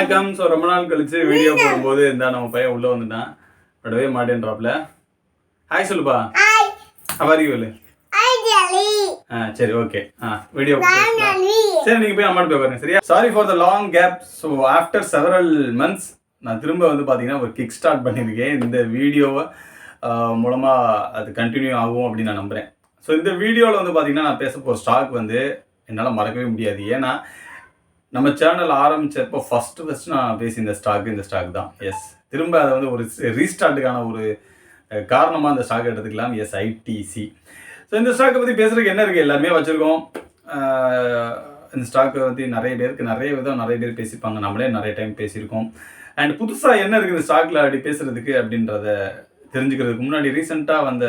வணக்கம். ஸோ ரொம்ப நாள் கழிச்சு வீடியோ போடும்போது இந்த நம்ம பையன் உள்ள வந்துட்டான். விடவே மாட்டேன்றாப்ல. ஹாய் சொல்லுப்பா. அவரியூலு. சரி ஓகே. வீடியோ சரி நீங்க போய் அம்மாட்ட போய் பாருங்க. சரியா? Sorry for the long gap. So after several months நான் திரும்ப வந்து பார்த்தீங்கன்னா ஒரு கிக் ஸ்டார்ட் பண்ணியிருக்கேன். இந்த வீடியோவை மூலமாக அது கண்டினியூ ஆகும் அப்படின்னு நான் நம்புகிறேன். ஸோ இந்த வீடியோவில் வந்து பார்த்தீங்கன்னா நான் பேச போகிற ஸ்டாக் வந்து என்னால் மறக்கவே முடியாது. ஏன்னா நம்ம சேனல் ஆரம்பித்தப்போ ஃபஸ்ட்டு நான் பேசி இந்த ஸ்டாக் தான். எஸ், திரும்ப அதை வந்து ஒரு ரீஸ்டார்ட்டுக்கான ஒரு காரணமாக இந்த ஸ்டாக் எடுத்துக்கலாம். S, ITC. ஸோ இந்த ஸ்டாக்கை பற்றி பேசுகிறதுக்கு என்ன இருக்குது, எல்லாருமே வச்சுருக்கோம். இந்த ஸ்டாக்கை பற்றி நிறைய பேர் பேசியிருப்பாங்க. நம்மளே நிறைய டைம் பேசியிருக்கோம். அண்ட் புதுசாக என்ன இருக்குது இந்த ஸ்டாக்கில் அப்படி பேசுகிறதுக்கு அப்படின்றத தெரிஞ்சுக்கிறதுக்கு முன்னாடி ரீசெண்டாக வந்த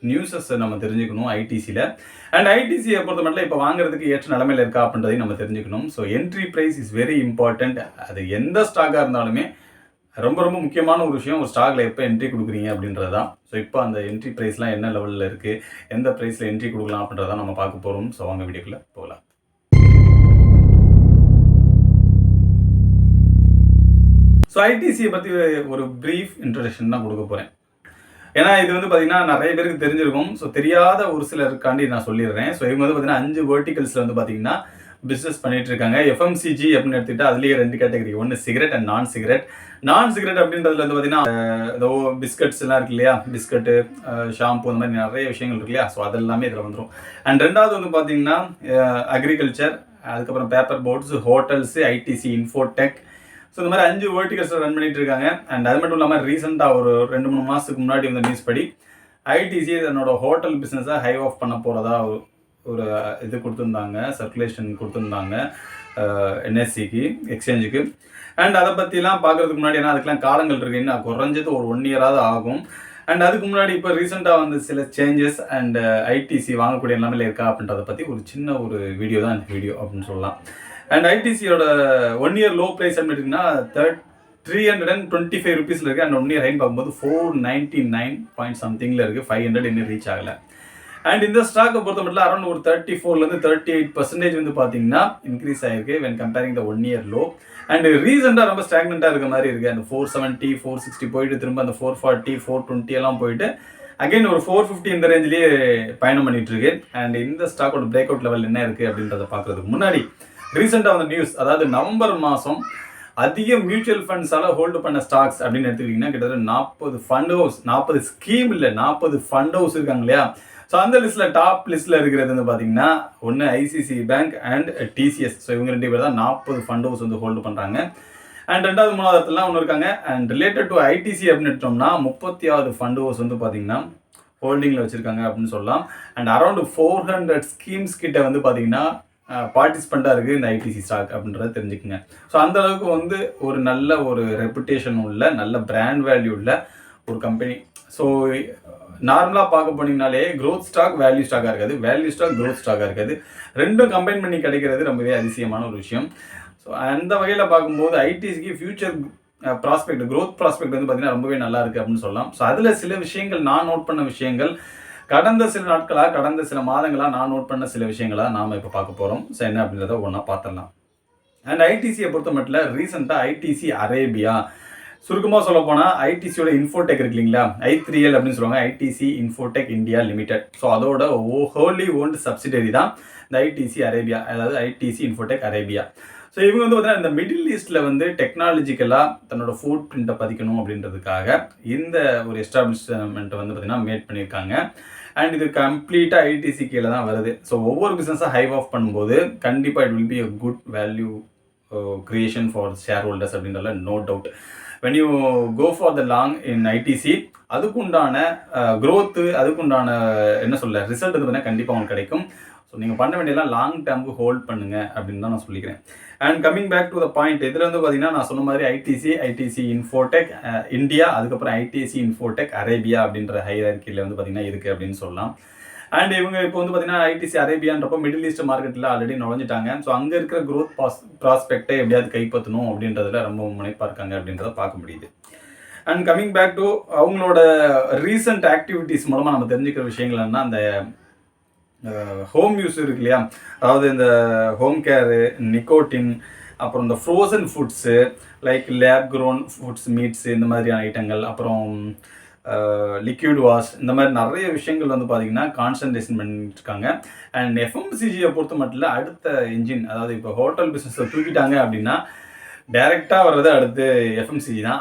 நியூஸஸ் நம்ம தெரிஞ்சுக்கணும் ஐடிசியில். அண்ட் ஐடிசியை பொறுத்த மட்டும் இப்போ வாங்குறதுக்கு ஏற்ற நிலைமையில் இருக்கா அப்படின்றதையும் நம்ம தெரிஞ்சுக்கணும். So entry price is very important. அது எந்த ஸ்டாக்காக இருந்தாலுமே ரொம்ப ரொம்ப முக்கியமான ஒரு விஷயம். ஒரு ஸ்டாக்கில் எப்போ என்ட்ரி கொடுக்குறீங்க அப்படின்றது தான். ஸோ இப்போ அந்த என்ட்ரி ப்ரைஸ்லாம் என்ன லெவலில் இருக்குது, எந்த ப்ரைஸில் என்ட்ரி கொடுக்கலாம் அப்படின்றத நம்ம பார்க்க போகிறோம். ஸோ வாங்க வீடியோக்குள்ளே போகலாம். ஸோ ஐடிசியை பற்றி ஒரு ப்ரீஃப் இன்ட்ரடக்ஷன் தான் கொடுக்க போகிறேன். ஏன்னா இது வந்து பார்த்தீங்கன்னா நிறைய பேருக்கு தெரிஞ்சிருக்கும். ஸோ தெரியாத ஒரு சிலருக்காண்டி நான் சொல்லிடுறேன். ஸோ இவங்க வந்து பார்த்தீங்கன்னா 5 வெர்டிகல்ஸில் வந்து பார்த்தீங்கன்னா பிஸ்னஸ் பண்ணிட்டு இருக்காங்க. எஃப்எம்சிஜி அப்படின்னு எடுத்துக்கிட்டு அதுலேயே 2 கேட்டகரி, ஒன்று சிகரெட் அண்ட் நான் சிகரெட். நான் சிகரெட் அப்படின்றதுல வந்து பார்த்தீங்கன்னா ஏதோ பிஸ்கட்ஸ் எல்லாம் இருக்கு இல்லையா, பிஸ்கட்டு, ஷாம்பு, அந்த மாதிரி நிறைய விஷயங்கள் இருக்கு இல்லையா. ஸோ அதெல்லாமே இதில் வந்துடும். அண்ட் ரெண்டாவது வந்து பார்த்தீங்கன்னா அக்ரிகல்ச்சர், அதுக்கப்புறம் paper boards, hotels, ITC, Infotech. So இந்த மாதிரி 5 வெர்டிகல்ஸில் ரன் பண்ணிட்டு இருக்காங்க. அண்ட் அது மட்டும் இல்லாமல் ரீசெண்டாக ஒரு 2-3 மாதத்துக்கு முன்னாடி வந்து நியூஸ் படி ஐடிசி தன்னோட ஹோட்டல் பிஸ்னஸை ஹை ஆஃப் பண்ண போகிறதா ஒரு இது கொடுத்துருந்தாங்க, சர்க்குலேஷன் கொடுத்துருந்தாங்க என்எஸ்சிக்கு, எக்ஸ்சேஞ்சுக்கு. அண்ட் அதை பற்றிலாம் பார்க்குறதுக்கு முன்னாடி, ஏன்னா அதுக்கெலாம் காலங்கள் இருக்குது, இன்னும் குறைஞ்சது ஒரு 1 இயராவது ஆகும். அண்ட் அதுக்கு முன்னாடி இப்போ ரீசெண்டாக வந்து சில சேஞ்சஸ் அண்ட் ஐடிசி வாங்கக்கூடிய எல்லாமே இருக்கா அப்படின்றத பற்றி ஒரு சின்ன ஒரு வீடியோ தான் இந்த வீடியோ அப்படின்னு சொல்லலாம். அண்ட் ஐடிசியோட 1 இயர் லோ ப்ரைஸ் அப்படின்னா 325 ருபீஸில் இருக்குது. அண்ட் 1 இயர் ஹைன்னு பார்க்கும்போது 499 பாயிண்ட் சம்திங்கில் இருக்குது. 500 இன்னும் ரீச் ஆகலை. அண்ட் இந்த ஸ்டாக்கை பொறுத்த மட்டும் அரௌண்ட் ஒரு 34% 38% வந்து பார்த்தீங்கன்னா இன்க்ரீஸ் ஆகிருக்கு when comparing the 1 year low. And ரீசெண்டாக ரொம்ப ஸ்டாக்னண்ட்டாக இருக்க மாதிரி இருக்குது. அந்த 470 460 போயிட்டு திரும்ப அந்த 440 420 எல்லாம் போயிட்டு அகைன் ஒரு 450 இந்த ரேஞ்சிலேயே பயணம் பண்ணிட்டு இருக்கு. அண்ட் இந்த ஸ்டாக்கோட பிரேக் அவுட் லெவல் என்ன இருக்குது அப்படின்றத பார்க்குறதுக்கு முன்னாடி ரீசெண்டாக வந்த நியூஸ், அதாவது நவம்பர் மாதம் அதிக மியூச்சுவல் ஃபண்ட்ஸால் ஹோல்டு பண்ண ஸ்டாக்ஸ் அப்படின்னு எடுத்துக்கிட்டிங்கன்னா கிட்டத்தட்ட 40 ஃபண்ட் ஹவுஸ், 40 ஸ்கீம் இல்லை 40 ஃபண்ட் ஹவுஸ் இருக்காங்க இல்லையா. ஸோ அந்த லிஸ்ட்டில் டாப் லிஸ்ட்டில் இருக்கிறது வந்து பார்த்தீங்கன்னா ஒன்று ICC bank and TCS. So இவங்க 2 பேர் தான் 40 ஃபண்ட் ஹவுஸ் வந்து ஹோல்டு பண்ணுறாங்க. அண்ட் 2வது 3வது இடத்துலாம் ஒன்று இருக்காங்க. அண்ட் ரிலேட்டட் டு ஐடிசி அப்படின்னு எடுத்தோம்னா 36 ஃபண்ட் ஹவுஸ் வந்து பார்த்தீங்கன்னா ஹோல்டிங்கில் வச்சுருக்காங்க அப்படின்னு சொல்லலாம். அண்ட் அரௌண்ட் 400 ஸ்கீம்ஸ் கிட்ட வந்து பார்த்தீங்கன்னா பார்ட்டிசிபெண்ட்டாக இருக்குது இந்த ஐடிசி ஸ்டாக் அப்படின்றத தெரிஞ்சுக்குங்க. ஸோ அந்தளவுக்கு வந்து ஒரு நல்ல ஒரு ரெப்புடேஷன் உள்ள, நல்ல பிராண்ட் வேல்யூ உள்ள ஒரு கம்பெனி. ஸோ நார்மலாக பார்க்க போனீங்கனாலே க்ரோத் ஸ்டாக் வேல்யூ ஸ்டாக்காக இருக்காது, வேல்யூ ஸ்டாக் க்ரோத் ஸ்டாக்காக இருக்காது. ரெண்டும் கம்பைன் பண்ணி கிடைக்கிறது ரொம்பவே அதிசயமான ஒரு விஷயம். ஸோ அந்த வகையில் பார்க்கும்போது ஐடிசிக்கு ஃபியூச்சர் ப்ராஸ்பெக்ட், க்ரோத் ப்ராஸ்பெக்ட் வந்து பார்த்தீங்கன்னா ரொம்பவே நல்லா இருக்குது அப்படின்னு சொல்லலாம். ஸோ அதில் சில விஷயங்கள் நான் நோட் பண்ண விஷயங்கள், கடந்த சில நாட்களாக, கடந்த சில மாதங்களாக நான் நோட் பண்ண சில விஷயங்களாக நாம் இப்போ பார்க்க போகிறோம். ஸோ என்ன அப்படின்றத ஒன்றா பார்த்துடலாம். அண்ட் ஐடிசியை பொறுத்த மட்டும் ரீசெண்டாக ஐடிசி அரேபியா, சுருக்கமாக சொல்ல போனால் ஐடிசியோட இன்ஃபோடெக் இருக்கு இல்லைங்களா, I3L அப்படின்னு சொல்லுவாங்க, ITC Infotech India limited. So அதோட ஹோலி ஓன்டு சப்சிடரி தான் இந்த ஐடிசி அரேபியா, அதாவது ஐடிசி இன்ஃபோடெக் அரேபியா. ஸோ இவங்க வந்து பார்த்தீங்கன்னா இந்த மிடில் ஈஸ்ட்டில் வந்து டெக்னாலஜிக்கலாக தன்னோட ஃபுட் பிரிண்ட்டை பதிக்கணும் அப்படின்றதுக்காக இந்த ஒரு எஸ்டாப்ளிஷ்மெண்ட்டை வந்து பார்த்தீங்கன்னா மேட் பண்ணியிருக்காங்க. அண்ட் இது கம்ப்ளீட்டாக ஐடிசி கீழே தான் வருது. ஸோ ஒவ்வொரு பிஸ்னஸாக ஹைவ் ஆஃப் பண்ணும்போது கண்டிப்பாக it will be a good value creation for shareholders அப்படின்றதுல no doubt. When you go for the long in ITC, அதுக்குண்டான க்ரோத்து, அதுக்குண்டான என்ன சொல்ல ரிசல்ட் வந்து பார்த்தீங்கன்னா கண்டிப்பாக உங்களுக்கு கிடைக்கும். ஸோ நீங்கள் பண்ண வேண்டியதெல்லாம் லாங் டேர்முக்கு ஹோல்ட் பண்ணுங்கள் அப்படின்னு தான் நான் சொல்லிக்கிறேன். And coming back to the point, இதில் வந்து பார்த்தீங்கன்னா நான் சொன்ன மாதிரி ஐடிசி இன்ஃபோடெக் இந்தியா, அதுக்கப்புறம் ஐடிசி இன்ஃபோடெக் அரேபியா அப்படின்ற ஹையர்கியில் வந்து பார்த்தீங்கன்னா இருக்குது அப்படின்னு சொல்லலாம். அண்ட் இவங்க இப்போ வந்து பார்த்தீங்கன்னா ஐடிசி அரேபியான்றப்போ மிடில் ஈஸ்ட் மார்க்கெட்டில் ஆல்ரெடி நுழைஞ்சிட்டாங்க. ஸோ அங்கே இருக்கிற க்ரோத் ப்ராஸ்பெக்டை எப்படியாவது கைப்பற்றணும் அப்படின்றதுல ரொம்ப முனைப்பாக இருக்காங்க அப்படின்றத பார்க்க முடியுது. அண்ட் கம்மிங் பேக் டு அவங்களோட ரீசெண்ட் ஆக்டிவிட்டீஸ் மூலமாக நம்ம தெரிஞ்சுக்கிற விஷயங்கள் என்ன, அந்த ஹோம் யூஸ் இருக்கு இல்லையா, அதாவது இந்த ஹோம் கேரு, நிக்கோட்டின், அப்புறம் இந்த frozen foods like lab grown foods, meats இந்த மாதிரியான ஐட்டங்கள், அப்புறம் லிக்யூட் வாஷ், இந்த மாதிரி நிறைய விஷயங்கள் வந்து பார்த்தீங்கன்னா கான்சன்ட்ரேஷன் பண்ணிட்டு இருக்காங்க. அண்ட் எஃப்எம்சிஜியை பொறுத்த மட்டும் அடுத்த இன்ஜின், அதாவது இப்போ ஹோட்டல் பிஸ்னஸை தூக்கிட்டாங்க அப்படின்னா டைரெக்டாக வர்றது அடுத்து எஃப்எம்சிஜி தான்.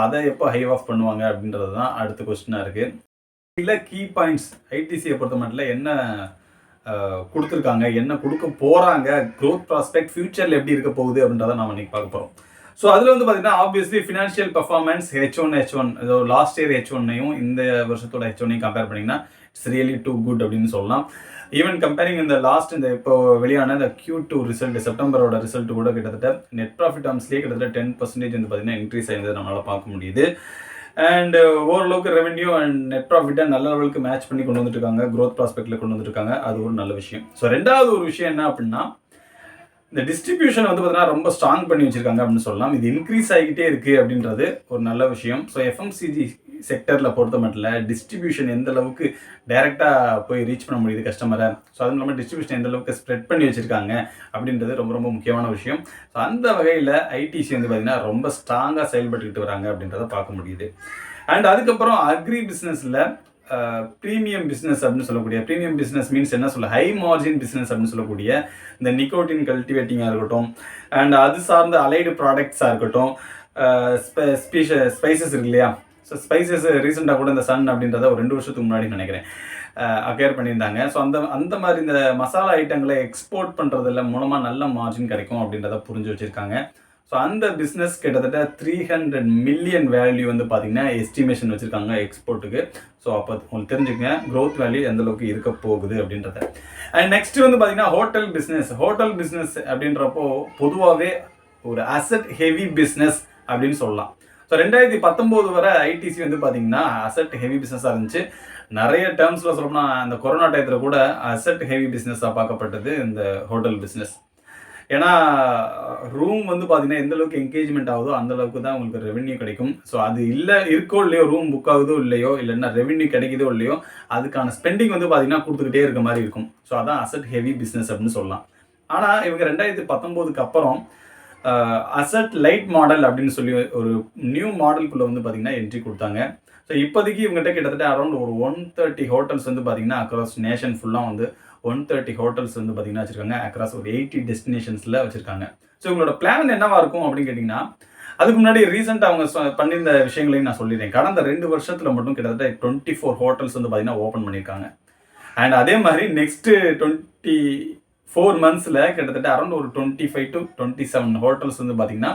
அதை எப்போ ஹைவ் ஆஃப் பண்ணுவாங்க அப்படின்றது தான் அடுத்த கொஸ்டினாக இருக்குது. இல்லை கீ பாயிண்ட்ஸ் ஐடிசியை பொறுத்த மட்டும் என்ன கொடுத்துருக்காங்க, என்ன கொடுக்க போகிறாங்க, க்ரோத் ப்ராஸ்பெக்ட் ஃபியூச்சரில் எப்படி இருக்க போகுது அப்படின்றத நம்ம இன்னைக்கு பார்க்க போகிறோம். ஸோ அதில் வந்து பார்த்தீங்கன்னா ஆப்வியஸ்லி ஃபினான்ஷியல் பர்ஃபார்மன்ஸ் H1 ஏதோ லாஸ்ட் இயர் H1ஐயும் இந்த வருஷத்தோட H1ஐயும் கம்பேர் பண்ணிங்கன்னா இட்ஸ் ரியலி டூ குட் அப்படின்னு சொல்லலாம். ஈவன் கம்பேரிங் இந்த இப்போ வெளியான இந்த Q2 ரிசல்ட், செப்டம்பரோட ரிசல்ட் கூட கிட்டத்தட்ட நெட் ப்ராஃபிட் டேர்ம்ஸ்லேயே கிட்டத்தட்ட 10% வந்து பார்த்தீங்கன்னா இன்க்ரீஸ் ஆயிருந்தது நம்மளால் பார்க்க முடியுது. அண்ட் ஓரளவுக்கு ரெவென்யூ அண்ட் நெட் ப்ராஃபிட்டை நல்ல லெவலுக்கு மேட்ச் பண்ணி கொண்டு வந்துட்டு இருக்காங்க, க்ரோத் ப்ராஸ்பெக்டில் கொண்டு வந்துருக்காங்க. அது ஒரு நல்ல விஷயம். ஸோ ரெண்டாவது ஒரு விஷயம் என்ன அப்படின்னா, இந்த டிஸ்ட்ரிபியூஷன் வந்து பார்த்தீங்கன்னா ரொம்ப ஸ்ட்ராங் பண்ணி வச்சிருக்காங்க அப்படின்னு சொல்லலாம். இது இன்க்ரீஸ் ஆகிக்கிட்டே இருக்குது அப்படின்றது ஒரு நல்ல விஷயம். ஸோ எஃப்எம்சிஜி செக்டரில் பொறுத்த மட்டும் டிஸ்ட்ரிபியூஷன் எந்த அளவுக்கு டைரெக்டாக போய் ரீச் பண்ண முடியுது கஸ்டமரை, ஸோ அதுவும் இல்லாமல் டிஸ்ட்ரிபியூஷன் எந்த அளவுக்கு ஸ்ப்ரெட் பண்ணி வச்சுருக்காங்க அப்படின்றது ரொம்ப ரொம்ப முக்கியமான விஷயம். ஸோ அந்த வகையில் ஐடிசி வந்து பார்த்திங்கன்னா ரொம்ப ஸ்ட்ராங்காக செயல்பட்டுக்கிட்டு வராங்க அப்படின்றத பார்க்க முடியுது. அண்ட் அதுக்கப்புறம் அக்ரி பிஸ்னஸில் ப்ரீமியம் பிஸ்னஸ் அப்படின்னு சொல்லக்கூடிய, ப்ரீமியம் பிஸ்னஸ் மீன்ஸ் என்ன சொல்ல, ஹை மார்ஜின் பிஸ்னஸ் அப்படின்னு சொல்லக்கூடிய இந்த நிக்கோட்டின் கல்டிவேட்டிங்காக இருக்கட்டும், அண்ட் அது சார்ந்த அலைடு ப்ராடக்ட்ஸாக இருக்கட்டும், ஸ்பைசஸ் இருக்கு இல்லையா. ஸோ ஸ்பைசஸ் ரீசெண்டாக கூட இந்த சன் அப்படின்றத ஒரு 2 வருஷத்துக்கு முன்னாடி நினைக்கிறேன் அக்யர் பண்ணியிருந்தாங்க. ஸோ அந்த மாதிரி இந்த மசாலா ஐட்டங்களை எக்ஸ்போர்ட் பண்ணுறதுல மூலமாக நல்ல மார்ஜின் கிடைக்கும் அப்படின்றத புரிஞ்சு வச்சுருக்காங்க. ஸோ அந்த பிஸ்னஸ் கிட்டத்தட்ட 300 மில்லியன் வேல்யூ வந்து பார்த்தீங்கன்னா எஸ்டிமேஷன் வச்சுருக்காங்க எக்ஸ்போர்ட்டுக்கு. ஸோ அப்போ உங்களுக்கு தெரிஞ்சுக்கங்க க்ரோத் வேல்யூ எந்த அளவுக்கு இருக்க போகுது அப்படின்றத. அண்ட் நெக்ஸ்ட் வந்து பார்த்தீங்கன்னா ஹோட்டல் பிஸ்னஸ் அப்படின்றப்போ பொதுவாகவே ஒரு அசட் ஹெவி பிஸ்னஸ் அப்படின்னு சொல்லலாம். ஸோ 2019 வரை ஐடிசி வந்து பார்த்தீங்கன்னா அசட் ஹெவி பிஸ்னஸாக இருந்துச்சு. நிறைய டேர்ம்ஸில் சொல்லணும்னா அந்த கொரோனா டயத்தில் கூட அசட் ஹெவி பிஸ்னஸாக பார்க்கப்பட்டது இந்த ஹோட்டல் பிஸ்னஸ். ஏன்னா ரூம் வந்து பார்த்தீங்கன்னா எந்த அளவுக்கு என்கேஜ்மெண்ட் ஆகுதோ அந்த அளவுக்கு தான் உங்களுக்கு ரெவென்யூ கிடைக்கும். ஸோ அது இருக்கோ இல்லையோ, ரூம் புக் ஆகுதோ இல்லையோ, இல்லைன்னா ரெவென்யூ கிடைக்குதோ இல்லையோ, அதுக்கான ஸ்பெண்டிங் வந்து பார்த்தீங்கன்னா கொடுத்துக்கிட்டே இருக்க மாதிரி இருக்கும். ஸோ அதான் அசட் ஹெவி பிஸ்னஸ் அப்படின்னு சொல்லலாம். ஆனால் இவங்க 2019க்கு அப்புறம் அசட் லைட் மாடல் அப்படின்னு சொல்லி ஒரு நியூ மாடலுக்குள்ளே வந்து பார்த்தீங்கன்னா என்ட்ரி கொடுத்தாங்க. ஸோ இப்போதைக்கு இவங்ககிட்ட கிட்டத்தட்ட அரௌண்ட் ஒரு 130 ஹோட்டல்ஸ் வந்து பார்த்தீங்கன்னா அக்ராஸ் நேஷன் ஃபுல்லாக வந்து 130 ஹோட்டல்ஸ் வந்து பார்த்தீங்கன்னா வச்சுருக்காங்க. அக்ராஸ் ஒரு 80 டெஸ்டினேஷன்ஸில் வச்சுருக்காங்க. ஸோ இவங்களோட பிளான் என்னவாக இருக்கும் அப்படின்னு கேட்டிங்கன்னா, அதுக்கு முன்னாடி ரீசெண்டாக அவங்க பண்ணியிருந்த விஷயங்களையும் நான் சொல்லிடுறேன். கடந்த 2 வருஷத்தில் மட்டும் கிட்டத்தட்ட 24 ஹோட்டல்ஸ் வந்து பார்த்தீங்கன்னா ஓப்பன் பண்ணியிருக்காங்க. அண்ட் அதே மாதிரி நெக்ஸ்ட்டு 24 மந்த்ஸில் கிட்டத்தட்ட அரௌண்ட் ஒரு 25 to 27 ஹோட்டல்ஸ் வந்து பார்த்தீங்கன்னா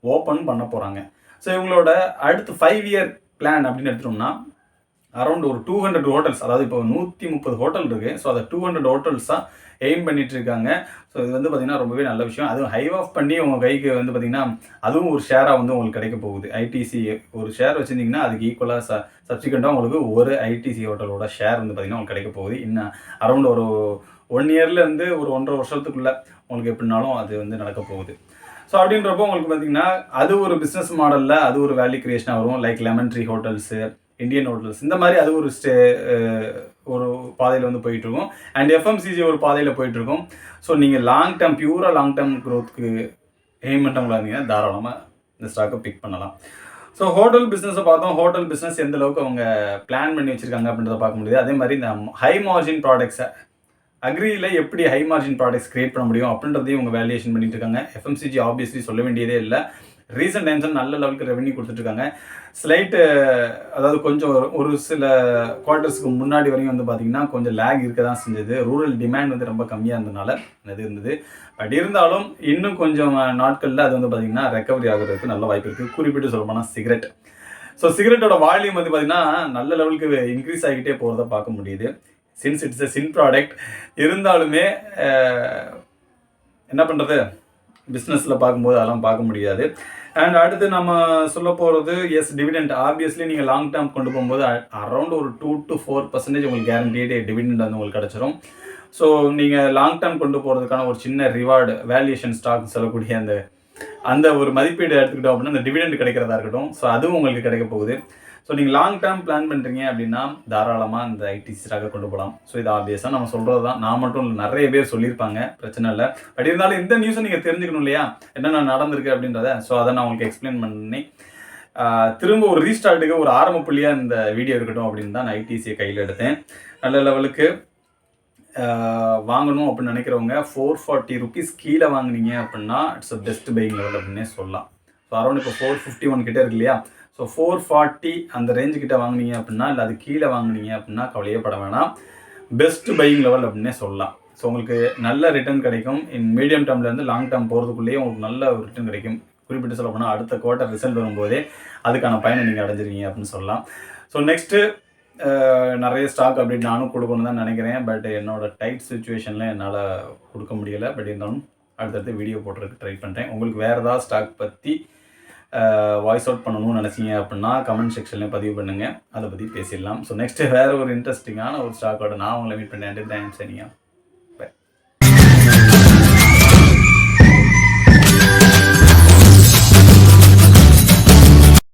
ஓப்பன் பண்ண போகிறாங்க. ஸோ இவங்களோட அடுத்து 5 இயர் பிளான் அப்படின்னு எடுத்துட்டோம்னா அரௌண்ட் ஒரு 200 ஹோட்டல்ஸ், அதாவது இப்போ 130 ஹோட்டல் இருக்குது. ஸோ அதை 200 ஹோட்டல்ஸாக எய்ம் பண்ணிட்டு இருக்காங்க. ஸோ இது வந்து பார்த்திங்கன்னா ரொம்பவே நல்ல விஷயம். அதுவும் ஹைவ் ஆஃப் பண்ணி உங்கள் கைக்கு வந்து பார்த்திங்கன்னா அதுவும் ஒரு ஷேராக வந்து உங்களுக்கு கிடைக்க போகுது. ஐடிசி ஒரு ஷேர் வச்சுருந்தீங்கன்னா அதுக்கு ஈக்குவலாக சப்சிக்வெண்ட்டாக உங்களுக்கு ஒரு ஐடிசி ஹோட்டலோட ஷேர் வந்து பார்த்திங்கன்னா உங்களுக்கு கிடைக்க போகுது. இன்னும் அரௌண்ட் ஒரு 1 இயர்லேருந்து ஒரு 1.5 வருஷத்துக்குள்ளே உங்களுக்கு எப்படினாலும் அது வந்து நடக்க போகுது. ஸோ அப்படின்றப்போ உங்களுக்கு பார்த்திங்கன்னா அது ஒரு பிஸ்னஸ் மாடலில் அது ஒரு வேல்யூ கிரியேஷனாக வரும். Like lemon tree hotels, Indian hotels, இந்த மாதிரி அது ஒரு பாதையில் வந்து போயிட்டுருக்கும். அண்ட் எஃப்எம்சிஜி ஒரு பாதையில் போயிட்டுருக்கும். ஸோ நீங்கள் பியூராக லாங் டேர்ம் க்ரோத்துக்கு எய்ம் பண்ணுறவங்களா இருந்தீங்கன்னா தாராளமாக இந்த ஸ்டாக்கை பிக் பண்ணலாம். ஸோ ஹோட்டல் பிஸ்னஸை பார்த்தோம். ஹோட்டல் பிஸ்னஸ் எந்த அளவுக்கு அவங்க பிளான் பண்ணி வச்சுருக்காங்க அப்படின்றத பார்க்க முடியுது. அதே மாதிரி இந்த ஹை மார்ஜின் ப்ராடக்ட்ஸை அக்ரியில் எப்படி ஹை மார்ஜின் ப்ராடக்ட்ஸ் கிரியேட் பண்ண முடியும் அப்படின்றதையும் அவங்க வேல்யூஷன் பண்ணிட்டு இருக்காங்க. எஃப்எம்சிஜி ஆப்வியஸ்லி சொல்ல வேண்டியதே இல்லை. ரீசெண்ட் டைம்ஸ் நல்ல லெவலுக்கு ரெவென்யூ கொடுத்துட்ருக்காங்க. அதாவது கொஞ்சம் ஒரு சில குவார்ட்டர்ஸ்க்கு முன்னாடி வரையும் வந்து பார்த்திங்கன்னா கொஞ்சம் லேக் இருக்க தான் செஞ்சது. ரூரல் டிமாண்ட் வந்து ரொம்ப கம்மியாக இருந்ததுனால அது இருந்தது. பட் இருந்தாலும் இன்னும் கொஞ்சம் நாட்களில் அது வந்து பார்த்திங்கன்னா ரெக்கவரி ஆகிறதுக்கு நல்ல வாய்ப்பு இருக்குது. குறிப்பிட்டு சொல்லப்போனால் சிகரெட். ஸோ சிகரெட்டோட வால்யூம் வந்து பார்த்திங்கன்னா நல்ல லெவலுக்கு இன்க்ரீஸ் ஆகிக்கிட்டே போகிறத பார்க்க முடியுது. Since it's a sin product இருந்தாலுமே என்ன பண்ணுறது, பிஸ்னஸில் பார்க்கும்போது அதெல்லாம் பார்க்க முடியாது. அண்ட் அடுத்து நம்ம சொல்ல போகிறது டிவிடெண்ட். ஆப்வியஸ்லி நீங்கள் லாங் டேர்ம் கொண்டு போகும்போது அரௌண்ட் ஒரு 2 to 4% உங்களுக்கு கேரண்டீடு டிவிடெண்ட் வந்து உங்களுக்கு கிடச்சிரும். ஸோ நீங்கள் லாங் டேர்ம் கொண்டு போகிறதுக்கான ஒரு சின்ன ரிவார்டு வேல்யூஷன் ஸ்டாக் சொல்லக்கூடிய அந்த ஒரு மதிப்பீடு எடுத்துக்கிட்டோம் அப்படின்னா அந்த டிவிடெண்ட் கிடைக்கிறதா இருக்கட்டும். ஸோ அதுவும் உங்களுக்கு கிடைக்க போகுது. ஸோ நீங்கள் லாங் டேர்ம் பிளான் பண்ணுறீங்க அப்படின்னா தாராளமாக இந்த ஐடிசி ஸ்டாக்கை கொண்டு போகலாம். ஸோ இது ஆப்வியஸாக நம்ம சொல்கிறது தான், நான் மட்டும் இல்லை, நிறைய பேர் சொல்லியிருப்பாங்க, பிரச்சனை இல்லை. பட் இருந்தாலும் இந்த நியூஸை நீங்கள் தெரிஞ்சுக்கணும் இல்லையா, என்னென்ன நடந்திருக்கு அப்படின்றத. ஸோ அதை நான் உங்களுக்கு எக்ஸ்பிளைன் பண்ணி திரும்ப ஒரு ரீஸ்டார்ட்டுக்கு ஒரு ஆரம்ப புள்ளியாக இந்த வீடியோ இருக்கட்டும் அப்படின்னு தான் நான் ஐடிசியை கையில் எடுத்தேன். நல்ல லெவலுக்கு வாங்கணும் அப்படின்னு நினைக்கிறவங்க 440 rupees கீழே வாங்கினீங்க அப்படின்னா it's a best buying level அப்படின்னே சொல்லலாம். ஸோ அரௌண்ட் இப்போ 451 கிட்டே இருக்கு இல்லையா, ஸோ 440 அந்த ரேஞ்சு கிட்ட வாங்கினீங்க அப்படின்னா, இல்லை அது கீழே வாங்கினீங்க அப்படின்னா கவலையே பட வேணாம், பெஸ்ட் பையிங் லெவல் அப்படின்னே சொல்லலாம். ஸோ உங்களுக்கு நல்ல ரிட்டர்ன் கிடைக்கும். மீடியம் டேர்ம்லேருந்து லாங் டேர்ம் போகிறதுக்குள்ளேயே உங்களுக்கு நல்ல ஒரு ரிட்டர்ன் கிடைக்கும். குறிப்பிட்டு சொல்ல போனால் அடுத்த குவார்ட்டர் ரிசல்ட் வரும்போதே அதுக்கான பயனை நீங்கள் அடைஞ்சிருக்கீங்க அப்படின்னு சொல்லலாம். ஸோ நெக்ஸ்ட்டு நிறைய ஸ்டாக் அப்டேட் நானும் கொடுக்கணும்னு தான் நினைக்கிறேன். பட் என்னோடய டைட் சுச்சுவேஷனில் என்னால் கொடுக்க முடியலை. பட் இருந்தாலும் அடுத்தடுத்து வீடியோ போடுறதுக்கு ட்ரை பண்ணுறேன். உங்களுக்கு வேறு ஏதாவது ஸ்டாக் பற்றி வாய்ஸ் அவுட் பண்ணணும்னு நினச்சிங்க அப்படின்னா கமெண்ட் செக்ஷன்லேயும் பதிவு பண்ணுங்கள், அதை பற்றி பேசிடலாம். ஸோ நெக்ஸ்ட்டு வேறு ஒரு இன்ட்ரெஸ்டிங்கான ஒரு ஸ்டாக்கோட நான் உங்களை மீட் பண்ணேன். தேங்க்ஸ்.